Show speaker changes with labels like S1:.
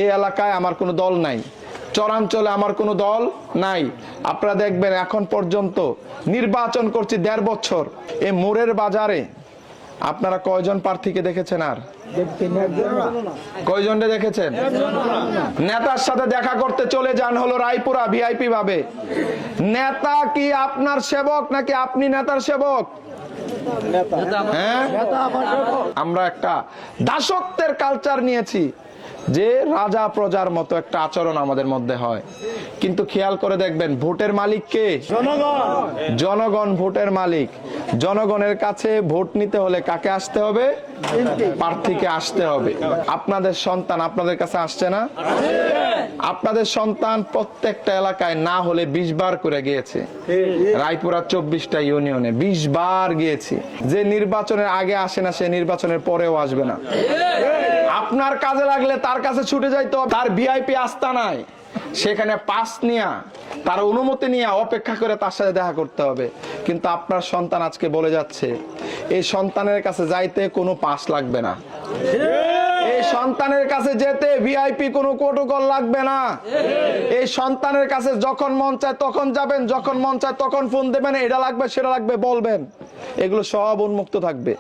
S1: এই এলাকায় আমার কোনো দল নাই, চরাঞ্চলে আমার কোনো দল নাই। আপনারা দেখবেন এখন পর্যন্ত নির্বাচন করছি 1.5 বছর। এই মোড়ের বাজারে আপনারা কয়জন প্রার্থীকে দেখেছেন? আর কয়জনকে দেখেছেন? নেতার সাথে দেখা করতে চলে যান হলো রায়পুরা ভিআইপি ভাবে। নেতা কি আপনার সেবক নাকি আপনি নেতার সেবক? হ্যাঁ, আমরা একটা দাসত্বের কালচার নিয়েছি যে রাজা প্রজার মতো একটা আচরণ আমাদের মধ্যে হয়। কিন্তু খেয়াল করে দেখবেন ভোটের মালিক কে? জনগণ ভোটের মালিক। জনগণের কাছে ভোট নিতে হলে কাকে আসতে হবে? প্রার্থীকে আসতে হবে। আপনাদের সন্তান আপনাদের কাছে আসছে না? আপনাদের সন্তান প্রত্যেকটা এলাকায় না হলে 20 বার করে গিয়েছে। রায়পুরা 24টা ইউনিয়নে 20 বার গিয়েছি। যে নির্বাচনের আগে আসে না সে নির্বাচনের পরেও আসবে না। আপনার কাজে লাগলে তার কাছে ছুটে যাইতে হবে। তার ভিআইপি আস্তানায় সেখানে পাস নিয়ে, তার অনুমতি নিয়ে অপেক্ষা করে তার সাথে দেখা করতে হবে। কিন্তু আপনার সন্তান আজকে বলে যাচ্ছে এই সন্তানের কাছে যাইতে কোনো পাস লাগবে না, এই সন্তানের কাছে যেতে ভিআইপি কোনো প্রটোকল লাগবে না। এই সন্তানের কাছে যখন মন চায় তখন যাবেন, যখন মন চায় তখন ফোন দেবেন, এটা লাগবে সেটা লাগবে বলবেন, এগুলো সব উন্মুক্ত থাকবে।